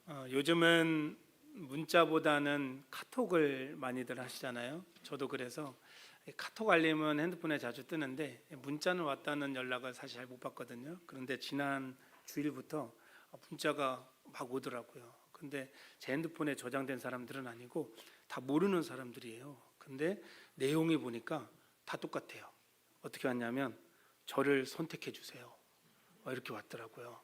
요즘은 문자보다는 카톡을 많이들 하시잖아요. 저도 그래서 카톡 알림은 핸드폰에 자주 뜨는데 문자는 왔다는 연락을 사실 잘 못 받거든요. 그런데 지난 주일부터 문자가 막 오더라고요. 근데 제 핸드폰에 저장된 사람들은 아니고 다 모르는 사람들이에요. 근데 내용이 보니까 다 똑같아요. 어떻게 왔냐면 저를 선택해 주세요. 이렇게 왔더라고요.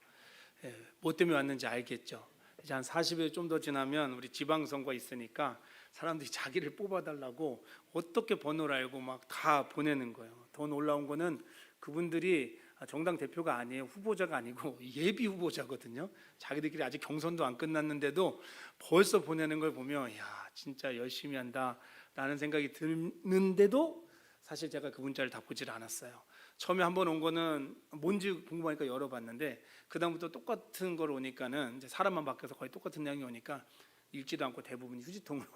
뭐 때문에 왔는지 알겠죠. 이제 한 40일 좀 더 지나면 우리 지방선거 있으니까 사람들이 자기를 뽑아달라고 어떻게 번호를 알고 막 다 보내는 거예요. 더 놀라운 거는 그분들이 정당 대표가 아니에요. 후보자가 아니고 예비 후보자거든요. 자기들끼리 아직 경선도 안 끝났는데도 벌써 보내는 걸 보면 야 진짜 열심히 한다라는 생각이 드는데도 사실 제가 그 문자를 다 보질 않았어요. 처음에 한번 온 거는 뭔지 궁금하니까 열어봤는데 그 다음부터 똑같은 걸 오니까는 이제 사람만 바뀌어서 거의 똑같은 내용이 오니까 읽지도 않고 대부분 휴지통으로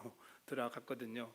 들어갔거든요.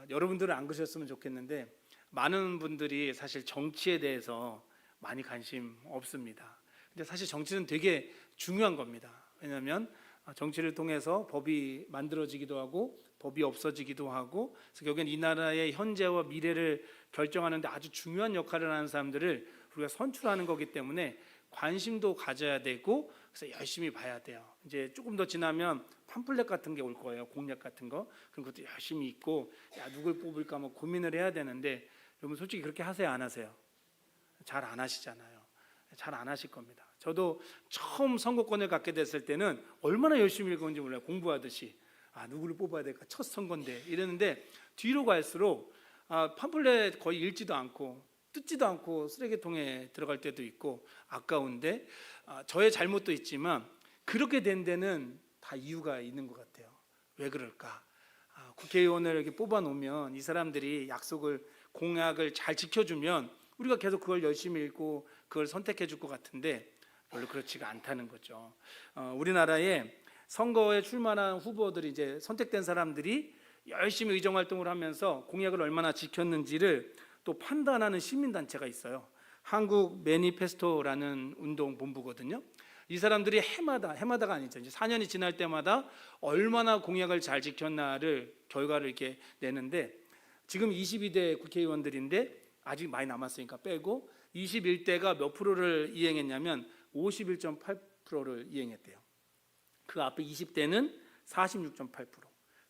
여러분들은 안 그러셨으면 좋겠는데 많은 분들이 사실 정치에 대해서 많이 관심 없습니다. 근데 사실 정치는 되게 중요한 겁니다. 왜냐하면 정치를 통해서 법이 만들어지기도 하고 법이 없어지기도 하고, 그래서 결국엔 이 나라의 현재와 미래를 결정하는데 아주 중요한 역할을 하는 사람들을 우리가 선출하는 거기 때문에 관심도 가져야 되고, 그래서 열심히 봐야 돼요. 이제 조금 더 지나면 팜플렛 같은 게 올 거예요. 공약 같은 거. 그런 것도 열심히 읽고 야 누굴 뽑을까 뭐 고민을 해야 되는데, 여러분 솔직히 그렇게 하세요, 안 하세요? 잘 안 하시잖아요. 잘 안 하실 겁니다. 저도 처음 선거권을 갖게 됐을 때는 얼마나 열심히 읽었는지 몰라요. 공부하듯이 누구를 뽑아야 될까, 첫 선거인데 이랬는데, 뒤로 갈수록 팜플렛 거의 읽지도 않고 뜯지도 않고 쓰레기통에 들어갈 때도 있고 아까운데, 저의 잘못도 있지만 그렇게 된 데는 다 이유가 있는 것 같아요. 왜 그럴까? 국회의원을 이렇게 뽑아 놓으면 이 사람들이 약속을, 공약을 잘 지켜주면 우리가 계속 그걸 열심히 읽고 그걸 선택해 줄 것 같은데 별로 그렇지가 않다는 거죠. 우리나라에 선거에 출마한 후보들이, 이제 선택된 사람들이 열심히 의정활동을 하면서 공약을 얼마나 지켰는지를 또 판단하는 시민단체가 있어요. 한국 매니페스토라는 운동본부거든요. 이 사람들이 해마다가 아니죠, 이제 4년이 지날 때마다 얼마나 공약을 잘 지켰나를 결과를 이렇게 내는데, 지금 22대 국회의원들인데 아직 많이 남았으니까 빼고 21대가 몇 프로를 이행했냐면 51.8%를 이행했대요. 그 앞에 20대는 46.8%,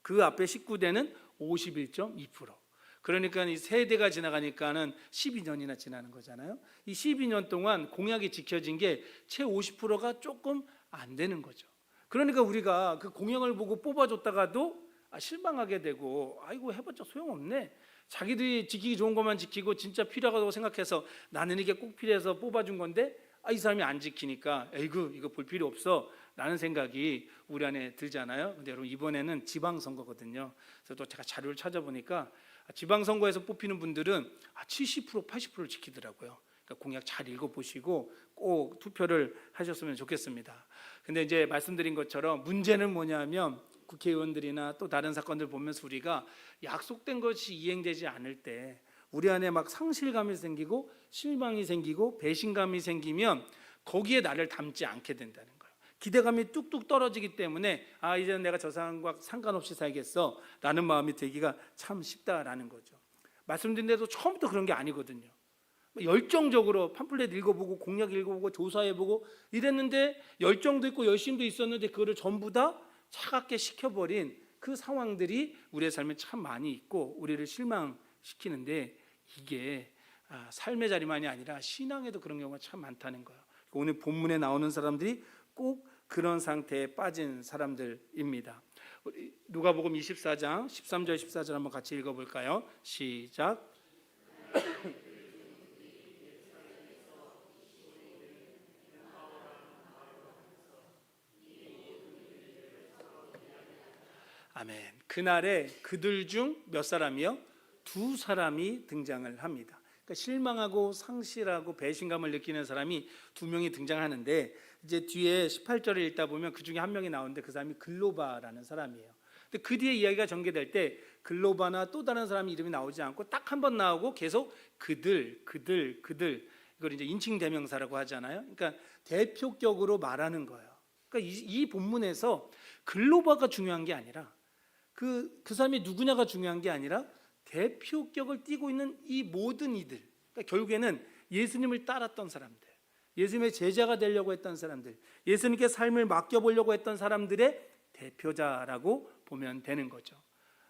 그 앞에 19대는 51.2%. 그러니까 이 세대가 지나가니까는 12년이나 지나는 거잖아요. 이 12년 동안 공약이 지켜진 게 채 50%가 조금 안 되는 거죠. 그러니까 우리가 그 공약을 보고 뽑아줬다가도 실망하게 되고, 아이고 해봤자 소용없네, 자기들이 지키기 좋은 것만 지키고 진짜 필요하다고 생각해서 나는 이게 꼭 필요해서 뽑아준 건데 이 사람이 안 지키니까 에이구 이거 볼 필요 없어 라는 생각이 우리 안에 들잖아요. 근데 여러분 이번에는 지방선거거든요. 그래서 또 제가 자료를 찾아보니까 지방선거에서 뽑히는 분들은 70% 80%를 지키더라고요. 그러니까 공약 잘 읽어보시고 꼭 투표를 하셨으면 좋겠습니다. 근데 이제 말씀드린 것처럼 문제는 뭐냐면, 국회의원들이나 또 다른 사건들 보면서 우리가 약속된 것이 이행되지 않을 때 우리 안에 막 상실감이 생기고 실망이 생기고 배신감이 생기면 거기에 나를 담지 않게 된다는 거예요. 기대감이 뚝뚝 떨어지기 때문에 이제는 내가 저 사람과 상관없이 살겠어 라는 마음이 들기가 참 쉽다라는 거죠. 말씀드린 대로 처음부터 그런 게 아니거든요. 열정적으로 팜플렛 읽어보고 공약 읽어보고 조사해보고 이랬는데, 열정도 있고 열심도 있었는데 그거를 전부 다 차갑게 식혀버린 그 상황들이 우리의 삶에 참 많이 있고 우리를 실망시키는데, 이게 삶의 자리만이 아니라 신앙에도 그런 경우가 참 많다는 거예요. 오늘 본문에 나오는 사람들이 꼭 그런 상태에 빠진 사람들입니다. 누가복음 24장 13절 14절 한번 같이 읽어볼까요? 시작. 아멘. 그날에 그들 중 몇 사람이요? 두 사람이 등장을 합니다. 그러니까 실망하고 상실하고 배신감을 느끼는 사람이 두 명이 등장하는데, 이제 뒤에 18절을 읽다 보면 그 중에 한 명이 나오는데 그 사람이 글로바라는 사람이에요. 근데 그 뒤에 이야기가 전개될 때 글로바나 또 다른 사람 이름이 나오지 않고 딱 한 번 나오고 계속 그들 이걸 이제 인칭 대명사라고 하잖아요. 그러니까 대표격으로 말하는 거예요. 그러니까 이 본문에서 글로바가 중요한 게 아니라 그 사람이 누구냐가 중요한 게 아니라 대표격을 띠고 있는 이 모든 이들, 그러니까 결국에는 예수님을 따랐던 사람들, 예수님의 제자가 되려고 했던 사람들, 예수님께 삶을 맡겨보려고 했던 사람들의 대표자라고 보면 되는 거죠.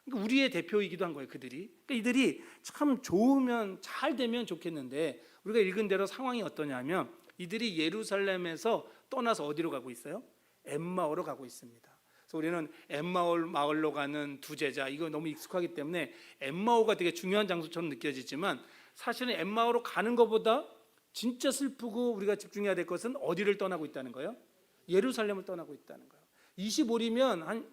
그러니까 우리의 대표이기도 한 거예요, 그들이. 그러니까 이들이 참 좋으면 잘 되면 좋겠는데 우리가 읽은 대로 상황이 어떠냐면 이들이 예루살렘에서 떠나서 어디로 가고 있어요? 엠마오로 가고 있습니다. 그래서 우리는 엠마오 마을로 가는 두 제자, 이거 너무 익숙하기 때문에 엠마오가 되게 중요한 장소처럼 느껴지지만 사실은 엠마오로 가는 것보다 진짜 슬프고 우리가 집중해야 될 것은 어디를 떠나고 있다는 거예요? 예루살렘을 떠나고 있다는 거예요. 25리면 한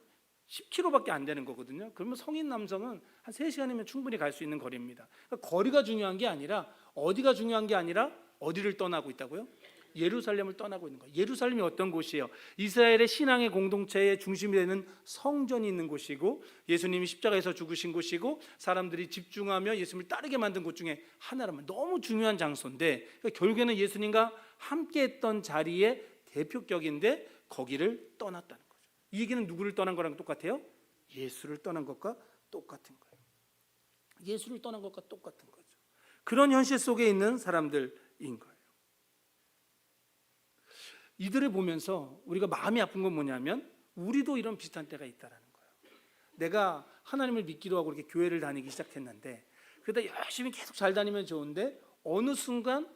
10km밖에 안 되는 거거든요. 그러면 성인 남성은 한 3시간이면 충분히 갈 수 있는 거리입니다. 그러니까 거리가 중요한 게 아니라 어디가 중요한 게 아니라 어디를 떠나고 있다고요? 예루살렘을 떠나고 있는 거예요. 예루살렘이 어떤 곳이에요? 이스라엘의 신앙의 공동체의 중심이 되는 성전이 있는 곳이고 예수님이 십자가에서 죽으신 곳이고 사람들이 집중하며 예수님을 따르게 만든 곳 중에 하나라면 너무 중요한 장소인데 그러니까 결국에는 예수님과 함께했던 자리의 대표격인데 거기를 떠났다는 거죠. 이 얘기는 누구를 떠난 거랑 똑같아요? 예수를 떠난 것과 똑같은 거예요. 예수를 떠난 것과 똑같은 거죠. 그런 현실 속에 있는 사람들인 거예요. 이들을 보면서 우리가 마음이 아픈 건 뭐냐면 우리도 이런 비슷한 때가 있다라는 거예요. 내가 하나님을 믿기로 하고 이렇게 교회를 다니기 시작했는데 그러다 열심히 계속 잘 다니면 좋은데 어느 순간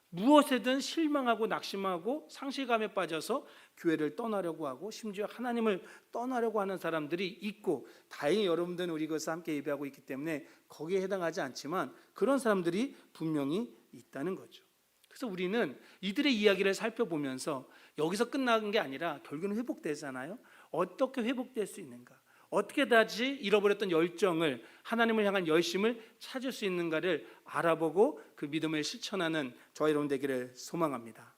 무엇에든 실망하고 낙심하고 상실감에 빠져서 교회를 떠나려고 하고 심지어 하나님을 떠나려고 하는 사람들이 있고 다행히 여러분들은 우리 이것을 함께 예배하고 있기 때문에 거기에 해당하지 않지만 그런 사람들이 분명히 있다는 거죠. 그래서 우리는 이들의 이야기를 살펴보면서 여기서 끝나는 게 아니라 결국은 회복되잖아요. 어떻게 회복될 수 있는가? 어떻게 다시 잃어버렸던 열정을 하나님을 향한 열심을 찾을 수 있는가를 알아보고 그 믿음을 실천하는 저와 여러분 되기를 소망합니다.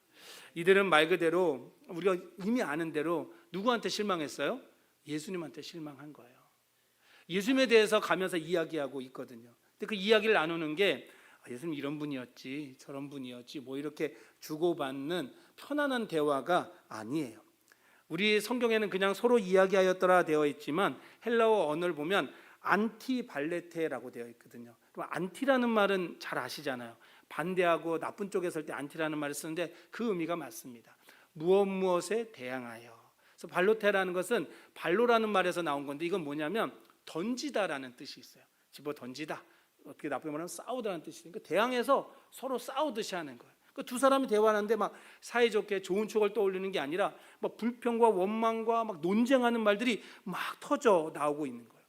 이들은 말 그대로 우리가 이미 아는 대로 누구한테 실망했어요? 예수님한테 실망한 거예요. 예수님에 대해서 가면서 이야기하고 있거든요. 근데 그 이야기를 나누는 게 예수님 이런 분이었지 저런 분이었지 뭐 이렇게 주고받는 편안한 대화가 아니에요. 우리 성경에는 그냥 서로 이야기하였더라 되어 있지만 헬라어 언어를 보면 안티발레테라고 되어 있거든요. 그럼 안티라는 말은 잘 아시잖아요. 반대하고 나쁜 쪽에 설 때 안티라는 말을 쓰는데 그 의미가 맞습니다. 무엇에 대항하여. 그래서 발로테라는 것은 발로라는 말에서 나온 건데 이건 뭐냐면 던지다라는 뜻이 있어요. 집어 던지다. 어떻게 나쁘게 말하면 싸우다라는 뜻이니까 대항해서 서로 싸우듯이 하는 거예요. 그러니까 두 사람이 대화하는데 막 사이좋게 좋은 추억을 떠올리는 게 아니라 막 불평과 원망과 막 논쟁하는 말들이 막 터져 나오고 있는 거예요.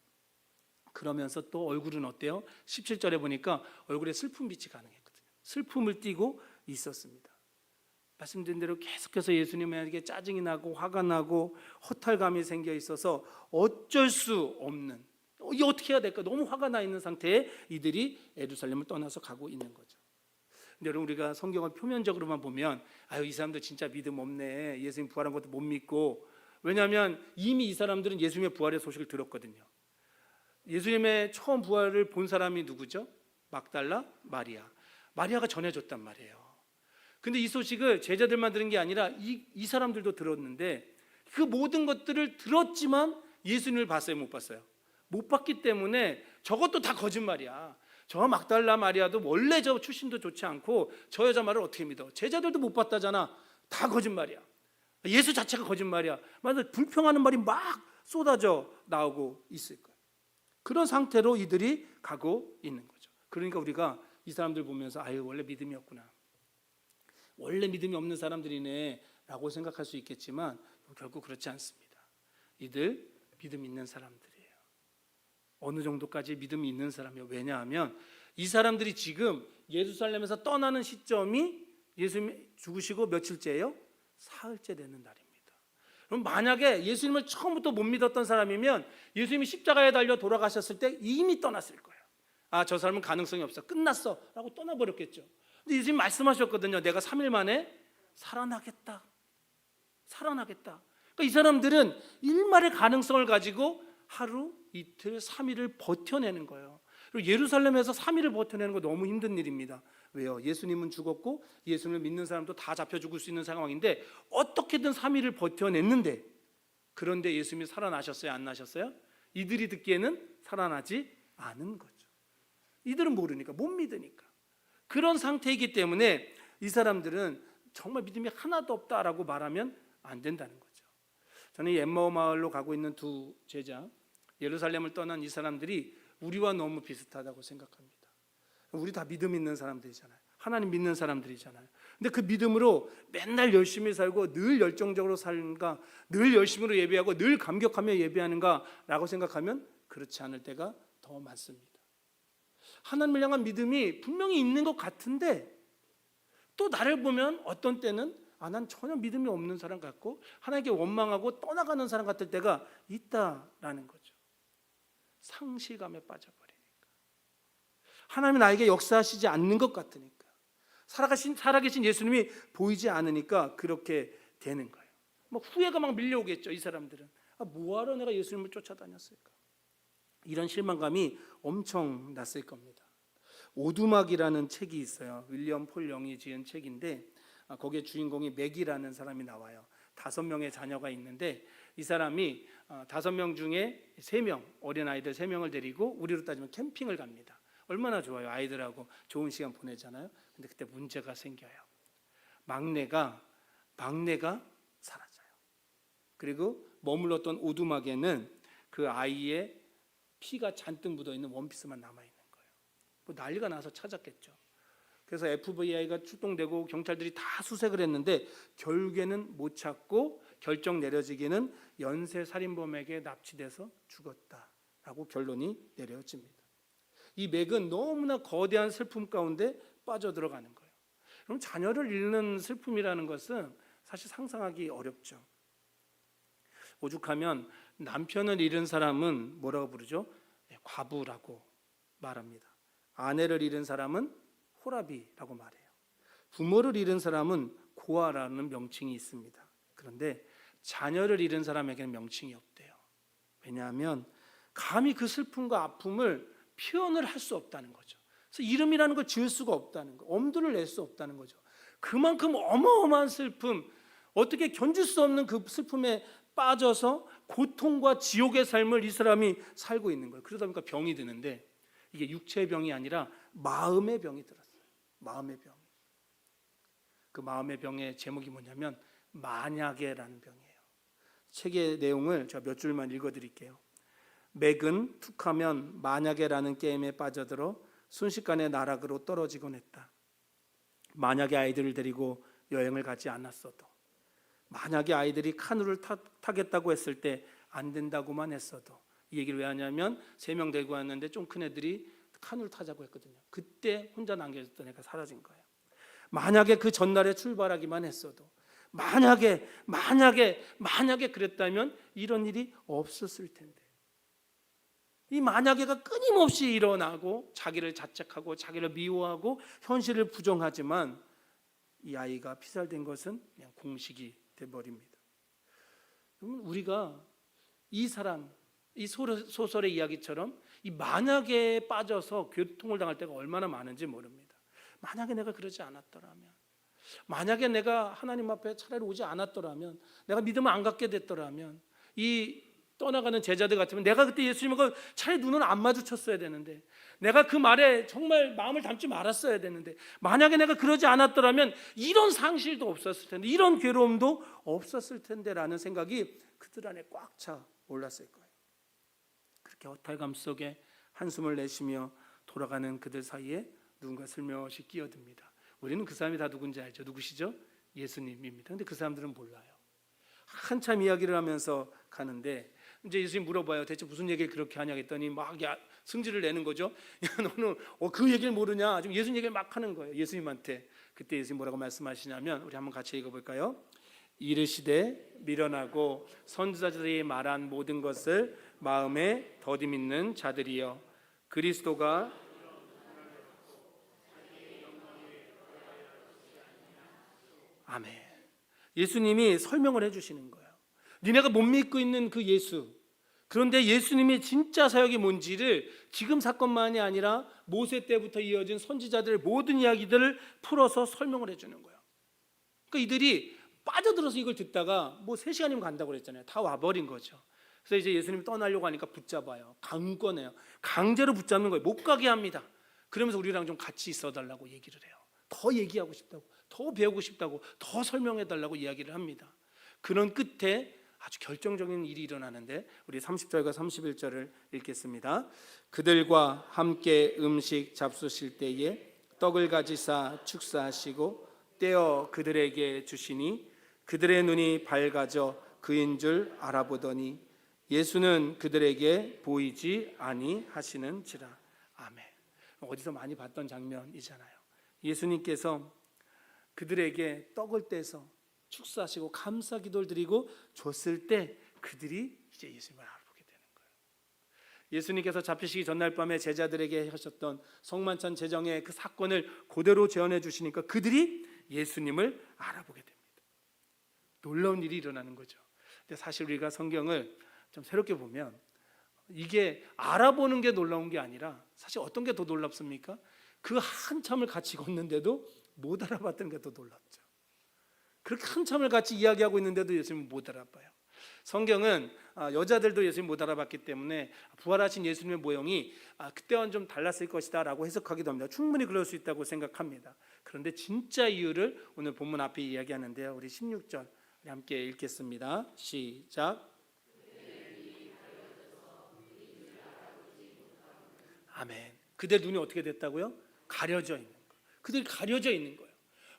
그러면서 또 얼굴은 어때요? 17절에 보니까 얼굴에 슬픈 빛이 가능했거든요. 슬픔을 띠고 있었습니다. 말씀드린 대로 계속해서 예수님에게 짜증이 나고 화가 나고 허탈감이 생겨 있어서 어쩔 수 없는 이 어떻게 해야 될까? 너무 화가 나 있는 상태에 이들이 예루살렘을 떠나서 가고 있는 거죠. 근데 여러분 우리가 성경을 표면적으로만 보면 아유 이 사람들 진짜 믿음 없네. 예수님 부활한 것도 못 믿고 왜냐하면 이미 이 사람들은 예수님의 부활의 소식을 들었거든요. 예수님의 처음 부활을 본 사람이 누구죠? 막달라 마리아. 마리아가 전해줬단 말이에요. 근데 이 소식을 제자들만 들은 게 아니라 이 사람들도 들었는데 그 모든 것들을 들었지만 예수님을 봤어요? 못 봤어요? 못 봤기 때문에 저것도 다 거짓말이야. 저 막달라 마리아도 원래 저 출신도 좋지 않고 저 여자 말을 어떻게 믿어? 제자들도 못 봤다잖아. 다 거짓말이야. 예수 자체가 거짓말이야. 맞아, 불평하는 말이 막 쏟아져 나오고 있을 거예요. 그런 상태로 이들이 가고 있는 거죠. 그러니까 우리가 이 사람들 보면서 아유 원래 믿음이 없구나. 원래 믿음이 없는 사람들이네 라고 생각할 수 있겠지만 결국 그렇지 않습니다. 이들 믿음 있는 사람들이에요. 어느 정도까지 믿음이 있는 사람이에요. 왜냐하면 이 사람들이 지금 예루살렘에서 떠나는 시점이 예수님이 죽으시고 며칠째예요? 사흘째 되는 날입니다. 그럼 만약에 예수님을 처음부터 못 믿었던 사람이면 예수님이 십자가에 달려 돌아가셨을 때 이미 떠났을 거예요. 아, 저 사람은 가능성이 없어. 끝났어. 라고 떠나버렸겠죠. 근데 예수님 말씀하셨거든요. 내가 3일 만에 살아나겠다. 살아나겠다. 그러니까 이 사람들은 일말의 가능성을 가지고 하루, 이틀, 3일을 버텨내는 거예요. 그리고 예루살렘에서 3일을 버텨내는 거 너무 힘든 일입니다. 왜요? 예수님은 죽었고 예수님을 믿는 사람도 다 잡혀 죽을 수 있는 상황인데 어떻게든 3일을 버텨냈는데, 그런데 예수님이 살아나셨어요? 안 나셨어요? 이들이 듣기에는 살아나지 않은 거죠. 이들은 모르니까, 못 믿으니까. 그런 상태이기 때문에 이 사람들은 정말 믿음이 하나도 없다라고 말하면 안 된다는 거죠. 저는 엠마오 마을로 가고 있는 두 제자, 예루살렘을 떠난 이 사람들이 우리와 너무 비슷하다고 생각합니다. 우리 다 믿음 있는 사람들이잖아요. 하나님 믿는 사람들이잖아요. 근데 그 믿음으로 맨날 열심히 살고 늘 열정적으로 살는가, 늘 열심으로 예배하고 늘 감격하며 예배하는가 라고 생각하면 그렇지 않을 때가 더 많습니다. 하나님을 향한 믿음이 분명히 있는 것 같은데 또 나를 보면 어떤 때는 난 전혀 믿음이 없는 사람 같고 하나님께 원망하고 떠나가는 사람 같을 때가 있다라는 거죠. 상실감에 빠져버리니까, 하나님이 나에게 역사하시지 않는 것 같으니까, 살아계신 예수님이 보이지 않으니까 그렇게 되는 거예요. 후회가 막 밀려오겠죠. 이 사람들은 뭐하러 내가 예수님을 쫓아다녔을까, 이런 실망감이 엄청 났을 겁니다. 오두막이라는 책이 있어요. 윌리엄 폴 영이 지은 책인데 거기에 주인공이 맥이라는 사람이 나와요. 5명의 자녀가 있는데 이 사람이 5명 중에 3명, 어린아이들 3명을 데리고 우리로 따지면 캠핑을 갑니다. 얼마나 좋아요. 아이들하고 좋은 시간 보내잖아요. 근데 그때 문제가 생겨요. 막내가 사라져요. 그리고 머물렀던 오두막에는 그 아이의 피가 잔뜩 묻어있는 원피스만 남아있는 거예요. 난리가 나서 찾았겠죠. 그래서 FBI가 출동되고 경찰들이 다 수색을 했는데 결국에는 못 찾고 결정 내려지기는 연쇄 살인범에게 납치돼서 죽었다라고 결론이 내려집니다. 이 맥은 너무나 거대한 슬픔 가운데 빠져들어가는 거예요. 그럼 자녀를 잃는 슬픔이라는 것은 사실 상상하기 어렵죠. 오죽하면 남편을 잃은 사람은 뭐라고 부르죠? 과부라고 말합니다. 아내를 잃은 사람은 호라비라고 말해요. 부모를 잃은 사람은 고아라는 명칭이 있습니다. 그런데 자녀를 잃은 사람에게는 명칭이 없대요. 왜냐하면 감히 그 슬픔과 아픔을 표현을 할 수 없다는 거죠. 그래서 이름이라는 걸 지을 수가 없다는 거, 엄두를 낼 수 없다는 거죠. 그만큼 어마어마한 슬픔, 어떻게 견딜 수 없는 그 슬픔에 빠져서 고통과 지옥의 삶을 이 사람이 살고 있는 거예요. 그러다 보니까 병이 드는데 이게 육체의 병이 아니라 마음의 병이 들었어요. 마음의 병. 그 마음의 병의 제목이 뭐냐면 만약에라는 병이에요. 책의 내용을 제가 몇 줄만 읽어드릴게요. 맥은 툭하면 만약에라는 게임에 빠져들어 순식간에 나락으로 떨어지곤 했다. 만약에 아이들을 데리고 여행을 가지 않았어도, 만약에 아이들이 카누를 타겠다고 했을 때 안 된다고만 했어도, 이 얘기를 왜 하냐면 3명 데리고 왔는데 좀 큰 애들이 카누를 타자고 했거든요. 그때 혼자 남겨졌던 애가 사라진 거예요. 만약에 그 전날에 출발하기만 했어도, 만약에 그랬다면 이런 일이 없었을 텐데, 이 만약에가 끊임없이 일어나고 자기를 자책하고 자기를 미워하고 현실을 부정하지만 이 아이가 피살된 것은 그냥 공식이 돼버립니다. 그러면 우리가 이 사람, 이 소설의 이야기처럼 이 만약에 빠져서 교통을 당할 때가 얼마나 많은지 모릅니다. 만약에 내가 그러지 않았더라면, 만약에 내가 하나님 앞에 차라리 오지 않았더라면, 내가 믿음을 안 갖게 됐더라면, 이 떠나가는 제자들 같으면 내가 그때 예수님과 차라리 눈을 안 마주쳤어야 되는데, 내가 그 말에 정말 마음을 담지 말았어야 되는데, 만약에 내가 그러지 않았더라면 이런 상실도 없었을 텐데, 이런 괴로움도 없었을 텐데라는 생각이 그들 안에 꽉 차 올랐을 거예요. 그렇게 허탈감 속에 한숨을 내쉬며 돌아가는 그들 사이에 누군가 슬며시 끼어듭니다. 우리는 그 사람이 다 누군지 알죠. 누구시죠? 예수님입니다. 그런데 그 사람들은 몰라요. 한참 이야기를 하면서 가는데 이제 예수님 물어봐요. 대체 무슨 얘기를 그렇게 하냐 했더니 막 승질을 내는 거죠. 야, 너는 그 얘기를 모르냐? 지금 예수님 얘기를 막 하는 거예요. 예수님한테. 그때 예수님 뭐라고 말씀하시냐면, 우리 한번 같이 읽어볼까요? 이르시되 미련하고 선지자들이 말한 모든 것을 마음에 더디 믿는 자들이여, 그리스도가 아멘. 예수님이 설명을 해주시는 거예요. 니네가 못 믿고 있는 그 예수, 그런데 예수님의 진짜 사역이 뭔지를 지금 사건만이 아니라 모세 때부터 이어진 선지자들의 모든 이야기들을 풀어서 설명을 해주는 거예요. 그러니까 이들이 빠져들어서 이걸 듣다가 뭐 3시간이면 간다고 그랬잖아요. 다 와버린 거죠. 그래서 이제 예수님이 떠나려고 하니까 붙잡아요. 강권해요. 강제로 붙잡는 거예요. 못 가게 합니다. 그러면서 우리랑 좀 같이 있어달라고 얘기를 해요. 더 얘기하고 싶다고, 더 배우고 싶다고, 더 설명해달라고 이야기를 합니다. 그런 끝에 아주 결정적인 일이 일어나는데 우리 30절과 31절을 읽겠습니다. 그들과 함께 음식 잡수실 때에 떡을 가지사 축사하시고 떼어 그들에게 주시니 그들의 눈이 밝아져 그인 줄 알아보더니 예수는 그들에게 보이지 아니하시는지라. 아멘. 어디서 많이 봤던 장면이잖아요. 예수님께서 그들에게 떡을 떼서 축사하시고 감사 기도를 드리고 줬을 때 그들이 이제 예수님을 알아보게 되는 거예요. 예수님께서 잡히시기 전날 밤에 제자들에게 하셨던 성만찬 제정의 그 사건을 그대로 재현해 주시니까 그들이 예수님을 알아보게 됩니다. 놀라운 일이 일어나는 거죠. 근데 사실 우리가 성경을 좀 새롭게 보면 이게 알아보는 게 놀라운 게 아니라 사실 어떤 게 더 놀랍습니까? 그 한참을 같이 걷는데도 못 알아봤던 게 더 놀랍죠. 그렇게 한참을 같이 이야기하고 있는데도 예수님은 못 알아봐요. 성경은 여자들도 예수님 못 알아봤기 때문에 부활하신 예수님의 모형이 그때와는 좀 달랐을 것이다 라고 해석하기도 합니다. 충분히 그럴 수 있다고 생각합니다. 그런데 진짜 이유를 오늘 본문 앞에 이야기하는데요. 우리 16절 우리 함께 읽겠습니다. 시작. 아멘. 그들 눈이 어떻게 됐다고요? 가려져 있는 거예요. 그들이 가려져 있는 거예요.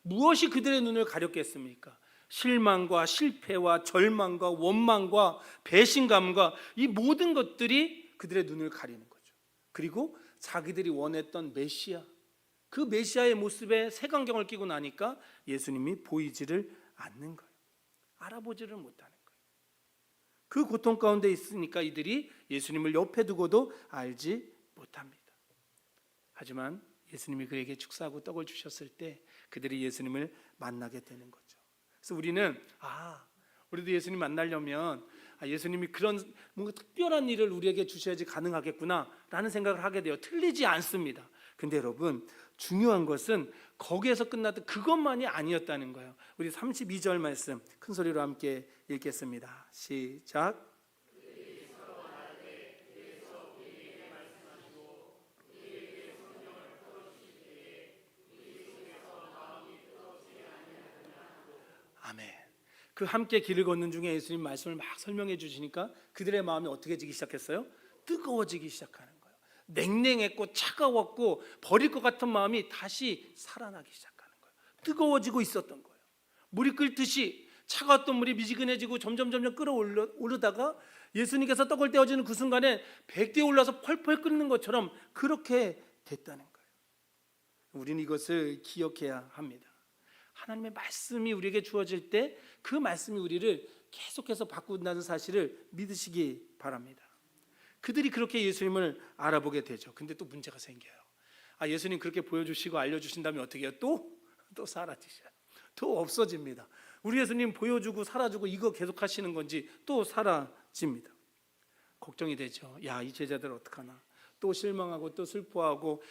무엇이 그들의 눈을 가렸겠습니까? 실망과 실패와 절망과 원망과 배신감과 이 모든 것들이 그들의 눈을 가리는 거죠. 그리고 자기들이 원했던 메시아, 그 메시아의 모습에 색안경을 끼고 나니까 예수님이 보이지를 않는 거예요. 알아보지를 못하는 거예요. 그 고통 가운데 있으니까 이들이 예수님을 옆에 두고도 알지 못합니다. 하지만 예수님이 그에게 축사하고 떡을 주셨을 때 그들이 예수님을 만나게 되는 거죠. 그래서 우리는 우리도 예수님 만나려면 예수님이 그런 뭔가 특별한 일을 우리에게 주셔야지 가능하겠구나 라는 생각을 하게 돼요. 틀리지 않습니다. 근데 여러분 중요한 것은 거기에서 끝났던 그것만이 아니었다는 거예요. 우리 32절 말씀 큰 소리로 함께 읽겠습니다. 시작. 아멘. 그 함께 길을 걷는 중에 예수님 말씀을 막 설명해 주시니까 그들의 마음이 어떻게 지기 시작했어요? 뜨거워지기 시작하는 거예요. 냉랭했고 차가웠고 버릴 것 같은 마음이 다시 살아나기 시작하는 거예요. 뜨거워지고 있었던 거예요. 물이 끓듯이 차가웠던 물이 미지근해지고 점점 끓어오르다가 예수님께서 떡을 떼어주는 그 순간에 백대에 올라서 펄펄 끓는 것처럼 그렇게 됐다는 거예요. 우리는 이것을 기억해야 합니다. 하나님의 말씀이 우리에게 주어질 때 그 말씀이 우리를 계속해서 바꾼다는 사실을 믿으시기 바랍니다. 그들이 그렇게 예수님을 알아보게 되죠. 근데 또 문제가 생겨요. 예수님 그렇게 보여주시고 알려주신 다음에 어떻게 해요? 또 사라지셔요. 또 없어집니다. 우리 예수님 보여주고 사라지고 이거 계속 하시는 건지 또 사라집니다. 걱정이 되죠. 이 제자들 어떡하나. 또 실망하고 또 슬퍼하고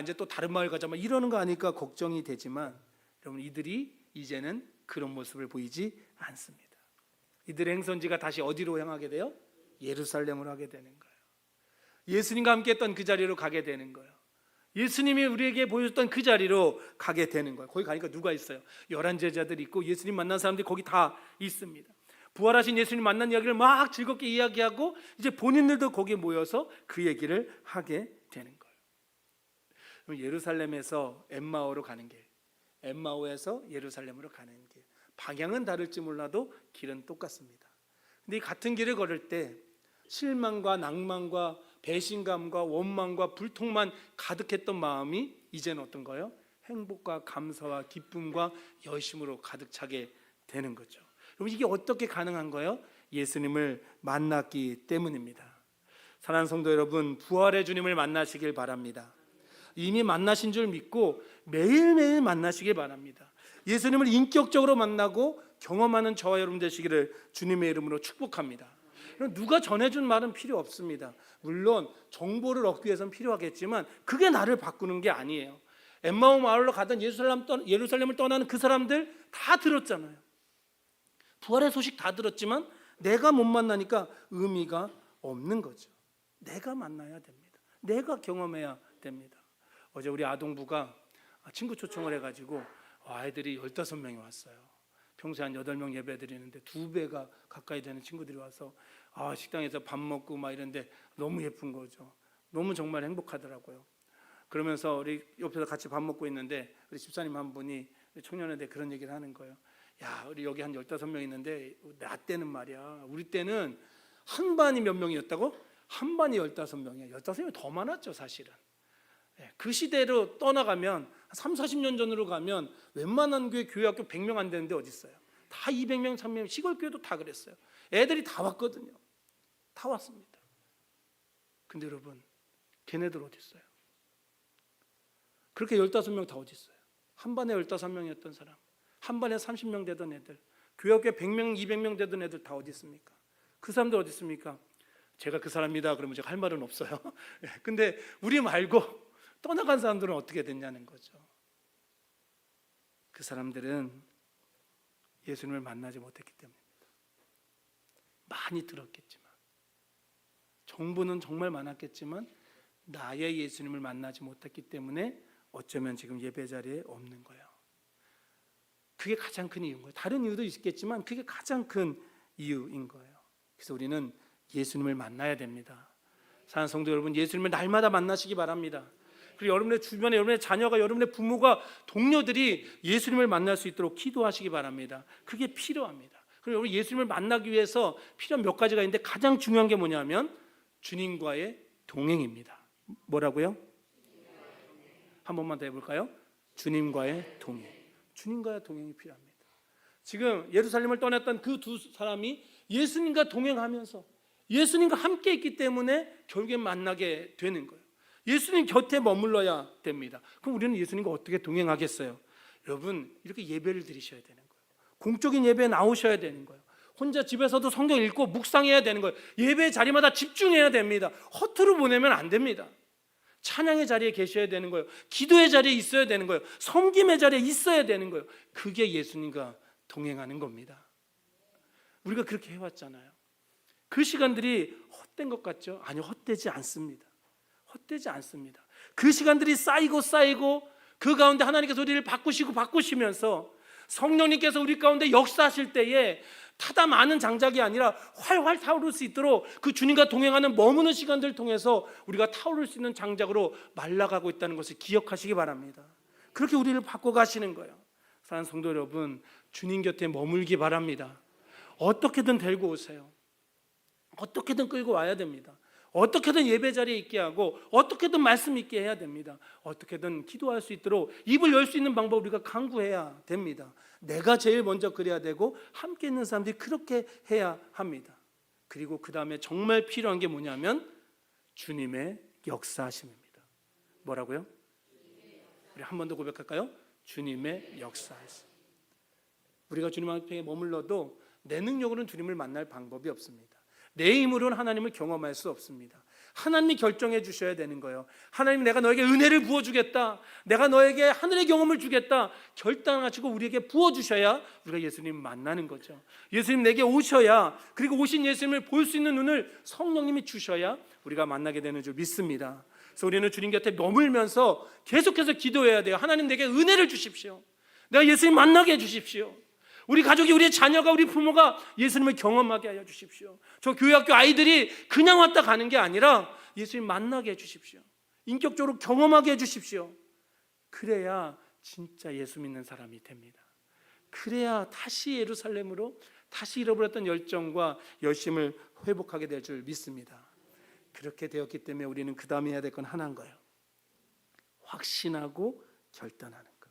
이제 또 다른 마을 가자 이러는 거 아닐까 걱정이 되지만 여러분 이들이 이제는 그런 모습을 보이지 않습니다. 이들의 행선지가 다시 어디로 향하게 돼요? 예루살렘으로 하게 되는 거예요. 예수님과 함께 했던 그 자리로 가게 되는 거예요. 예수님이 우리에게 보여줬던 그 자리로 가게 되는 거예요. 거기 가니까 누가 있어요? 11 제자들이 있고 예수님 만난 사람들이 거기 다 있습니다. 부활하신 예수님 만난 이야기를 막 즐겁게 이야기하고 이제 본인들도 거기에 모여서 그 얘기를 하게 되는 거예요. 예루살렘에서 엠마오로 가는 길, 엠마오에서 예루살렘으로 가는 길, 방향은 다를지 몰라도 길은 똑같습니다. 근데 이 같은 길을 걸을 때 실망과 낭만과 배신감과 원망과 불통만 가득했던 마음이 이제는 어떤 거예요? 행복과 감사와 기쁨과 여심으로 가득 차게 되는 거죠. 그럼 이게 어떻게 가능한 거예요? 예수님을 만났기 때문입니다. 사랑하는 성도 여러분, 부활의 주님을 만나시길 바랍니다. 이미 만나신 줄 믿고 매일매일 만나시길 바랍니다. 예수님을 인격적으로 만나고 경험하는 저와 여러분 되시기를 주님의 이름으로 축복합니다. 누가 전해준 말은 필요 없습니다. 물론 정보를 얻기 위해서는 필요하겠지만 그게 나를 바꾸는 게 아니에요. 엠마오 마을로 가던 예루살렘을 떠나는 그 사람들 다 들었잖아요. 부활의 소식 다 들었지만 내가 못 만나니까 의미가 없는 거죠. 내가 만나야 됩니다. 내가 경험해야 됩니다. 어제 우리 아동부가 친구 초청을 해가지고 아이들이 15명이 왔어요. 평소에 한 8명 예배 드리는데 2배가 가까이 되는 친구들이 와서 식당에서 밥 먹고 막 이런데 너무 예쁜 거죠. 너무 정말 행복하더라고요. 그러면서 우리 옆에서 같이 밥 먹고 있는데 우리 집사님 한 분이 청년회대 그런 얘기를 하는 거예요. 야, 우리 여기 한 15명 있는데 나 때는 말이야, 우리 때는 한 반이 몇 명이었다고? 한 반이 15명이야. 15명이 더 많았죠 사실은. 그 시대로 떠나가면 3, 40년 전으로 가면 웬만한 교회 학교 100명 안 되는데 어디 있어요? 다 200명, 300명, 시골 교회도 다 그랬어요. 애들이 다 왔거든요. 다 왔습니다. 근데 여러분, 걔네들 어디 있어요? 그렇게 15명 다 어디 있어요? 한 반에 15명이었던 사람, 한 반에 30명 되던 애들, 교회 학교에 100명, 200명 되던 애들 다 어디 있습니까? 그 사람들 어디 있습니까? 제가 그 사람이다 그러면 제가 할 말은 없어요. 근데 우리 말고 떠나간 사람들은 어떻게 됐냐는 거죠. 그 사람들은 예수님을 만나지 못했기 때문입니다. 많이 들었겠지만, 정보는 정말 많았겠지만 나의 예수님을 만나지 못했기 때문에 어쩌면 지금 예배 자리에 없는 거예요. 그게 가장 큰 이유인 거예요. 다른 이유도 있겠지만 그게 가장 큰 이유인 거예요. 그래서 우리는 예수님을 만나야 됩니다. 사랑하는 성도 여러분, 예수님을 날마다 만나시기 바랍니다. 그리고 여러분의 주변에 여러분의 자녀가, 여러분의 부모가, 동료들이 예수님을 만날 수 있도록 기도하시기 바랍니다. 그게 필요합니다. 그리고 여러분 예수님을 만나기 위해서 필요한 몇 가지가 있는데 가장 중요한 게 뭐냐면 주님과의 동행입니다. 뭐라고요? 한 번만 더 해볼까요? 주님과의 동행. 주님과의 동행이 필요합니다. 지금 예루살렘을 떠났던 그 두 사람이 예수님과 동행하면서 예수님과 함께 있기 때문에 결국에 만나게 되는 거예요. 예수님 곁에 머물러야 됩니다. 그럼 우리는 예수님과 어떻게 동행하겠어요? 여러분, 이렇게 예배를 드리셔야 되는 거예요. 공적인 예배에 나오셔야 되는 거예요. 혼자 집에서도 성경 읽고 묵상해야 되는 거예요. 예배 자리마다 집중해야 됩니다. 허투루 보내면 안 됩니다. 찬양의 자리에 계셔야 되는 거예요. 기도의 자리에 있어야 되는 거예요. 섬김의 자리에 있어야 되는 거예요. 그게 예수님과 동행하는 겁니다. 우리가 그렇게 해왔잖아요. 그 시간들이 헛된 것 같죠? 아니요, 헛되지 않습니다. 헛되지 않습니다. 그 시간들이 쌓이고 그 가운데 하나님께서 우리를 바꾸시면서 성령님께서 우리 가운데 역사하실 때에 타다 많은 장작이 아니라 활활 타오를 수 있도록 그 주님과 동행하는 머무는 시간들을 통해서 우리가 타오를 수 있는 장작으로 말라가고 있다는 것을 기억하시기 바랍니다. 그렇게 우리를 바꿔가시는 거예요. 사랑하는 성도 여러분, 주님 곁에 머물기 바랍니다. 어떻게든 데리고 오세요. 어떻게든 끌고 와야 됩니다. 어떻게든 예배 자리에 있게 하고 어떻게든 말씀 있게 해야 됩니다. 어떻게든 기도할 수 있도록 입을 열 수 있는 방법을 우리가 강구해야 됩니다. 내가 제일 먼저 그래야 되고 함께 있는 사람들이 그렇게 해야 합니다. 그리고 그 다음에 정말 필요한 게 뭐냐면 주님의 역사하심입니다. 뭐라고요? 우리 한 번 더 고백할까요? 주님의 역사하심. 우리가 주님 앞에 머물러도 내 능력으로는 주님을 만날 방법이 없습니다. 내 힘으로는 하나님을 경험할 수 없습니다. 하나님이 결정해 주셔야 되는 거예요. 하나님, 내가 너에게 은혜를 부어주겠다, 내가 너에게 하늘의 경험을 주겠다 결단하시고 우리에게 부어주셔야 우리가 예수님 만나는 거죠. 예수님 내게 오셔야, 그리고 오신 예수님을 볼 수 있는 눈을 성령님이 주셔야 우리가 만나게 되는 줄 믿습니다. 그래서 우리는 주님 곁에 머물면서 계속해서 기도해야 돼요. 하나님, 내게 은혜를 주십시오. 내가 예수님 만나게 해주십시오. 우리 가족이, 우리 자녀가, 우리 부모가 예수님을 경험하게 하여 주십시오. 저 교회학교 아이들이 그냥 왔다 가는 게 아니라 예수님 만나게 해주십시오. 인격적으로 경험하게 해주십시오. 그래야 진짜 예수 믿는 사람이 됩니다. 그래야 다시 예루살렘으로, 다시 잃어버렸던 열정과 열심을 회복하게 될 줄 믿습니다. 그렇게 되었기 때문에 우리는 그 다음에 해야 될 건 하나인 거예요. 확신하고 결단하는 것.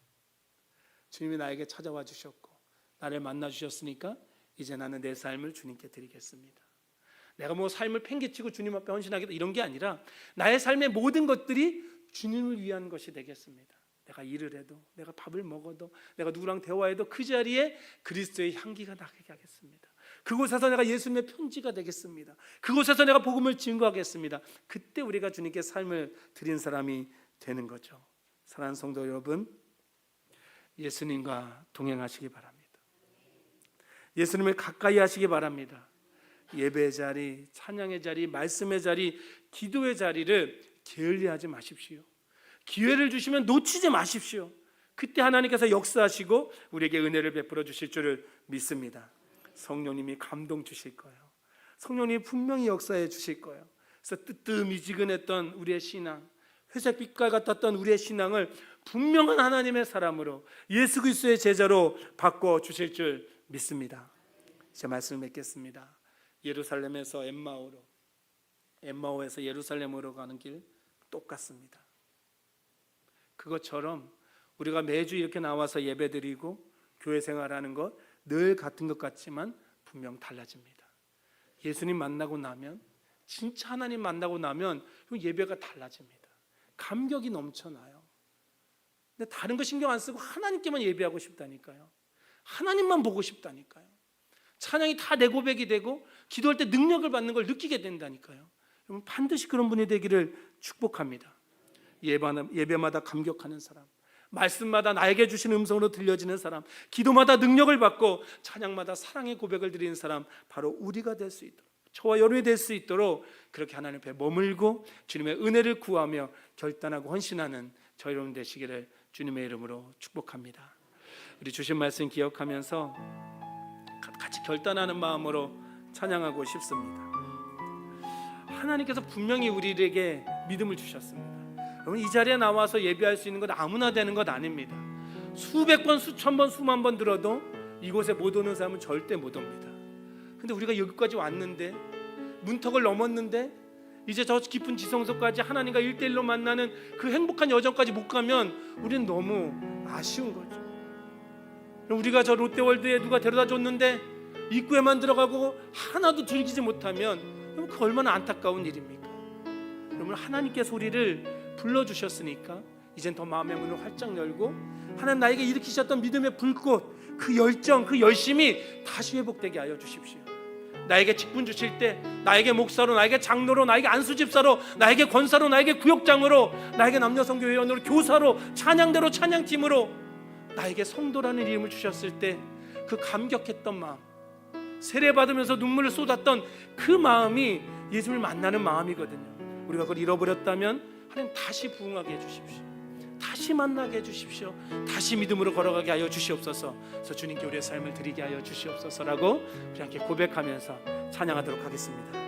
주님이 나에게 찾아와 주셨고 나를 만나 주셨으니까 이제 나는 내 삶을 주님께 드리겠습니다. 내가 뭐 삶을 팽개치고 주님 앞에 헌신하겠다 이런 게 아니라 나의 삶의 모든 것들이 주님을 위한 것이 되겠습니다. 내가 일을 해도, 내가 밥을 먹어도, 내가 누구랑 대화해도 그 자리에 그리스도의 향기가 나게 하겠습니다. 그곳에서 내가 예수님의 편지가 되겠습니다. 그곳에서 내가 복음을 증거하겠습니다. 그때 우리가 주님께 삶을 드린 사람이 되는 거죠. 사랑하는 성도 여러분, 예수님과 동행하시기 바랍니다. 예수님을 가까이 하시기 바랍니다. 예배의 자리, 찬양의 자리, 말씀의 자리, 기도의 자리를 게을리하지 마십시오. 기회를 주시면 놓치지 마십시오. 그때 하나님께서 역사하시고 우리에게 은혜를 베풀어 주실 줄을 믿습니다. 성령님이 감동 주실 거예요. 성령님이 분명히 역사해 주실 거예요. 그래서 뜨뜻미지근했던 우리의 신앙, 회색빛깔 같았던 우리의 신앙을 분명한 하나님의 사람으로, 예수 그리스도의 제자로 바꿔 주실 줄 믿습니다. 제 말씀을 맺겠습니다. 예루살렘에서 엠마오에서 예루살렘으로 가는 길 똑같습니다. 그것처럼 우리가 매주 이렇게 나와서 예배드리고 교회 생활하는 것 늘 같은 것 같지만 분명 달라집니다. 예수님 만나고 나면, 진짜 하나님 만나고 나면 예배가 달라집니다. 감격이 넘쳐나요. 근데 다른 거 신경 안 쓰고 하나님께만 예배하고 싶다니까요. 하나님만 보고 싶다니까요. 찬양이 다 내 고백이 되고 기도할 때 능력을 받는 걸 느끼게 된다니까요. 여러분, 반드시 그런 분이 되기를 축복합니다. 예배마다 감격하는 사람, 말씀마다 나에게 주신 음성으로 들려지는 사람, 기도마다 능력을 받고 찬양마다 사랑의 고백을 드리는 사람, 바로 우리가 될 수 있도록, 저와 여러분이 될 수 있도록 그렇게 하나님 앞에 머물고 주님의 은혜를 구하며 결단하고 헌신하는 저 여러분 되시기를 주님의 이름으로 축복합니다. 우리 주신 말씀 기억하면서 같이 결단하는 마음으로 찬양하고 싶습니다. 하나님께서 분명히 우리에게 믿음을 주셨습니다. 여러분, 이 자리에 나와서 예배할 수 있는 건 아무나 되는 것 아닙니다. 수백 번, 수천 번, 수만 번 들어도 이곳에 못 오는 사람은 절대 못 옵니다. 근데 우리가 여기까지 왔는데, 문턱을 넘었는데, 이제 저 깊은 지성소까지 하나님과 1대1로 만나는 그 행복한 여정까지 못 가면 우리는 너무 아쉬운 거죠. 우리가 저 롯데월드에 누가 데려다 줬는데 입구에만 들어가고 하나도 즐기지 못하면 그 얼마나 안타까운 일입니까? 여러분, 하나님께서 우리를 불러주셨으니까 이젠 더 마음의 문을 활짝 열고 하나님 나에게 일으키셨던 믿음의 불꽃, 그 열정, 그 열심이 다시 회복되게 하여 주십시오. 나에게 직분 주실 때 나에게 목사로, 나에게 장로로, 나에게 안수집사로, 나에게 권사로, 나에게 구역장으로, 나에게 남녀성교회원으로, 교사로, 찬양대로, 찬양팀으로 나에게 성도라는 이름을 주셨을 때 그 감격했던 마음, 세례받으면서 눈물을 쏟았던 그 마음이 예수님을 만나는 마음이거든요. 우리가 그걸 잃어버렸다면 하나님 다시 부응하게 해주십시오. 다시 만나게 해주십시오. 다시 믿음으로 걸어가게 하여 주시옵소서. 그래서 주님께 우리의 삶을 드리게 하여 주시옵소서라고 우리 함께 고백하면서 찬양하도록 하겠습니다.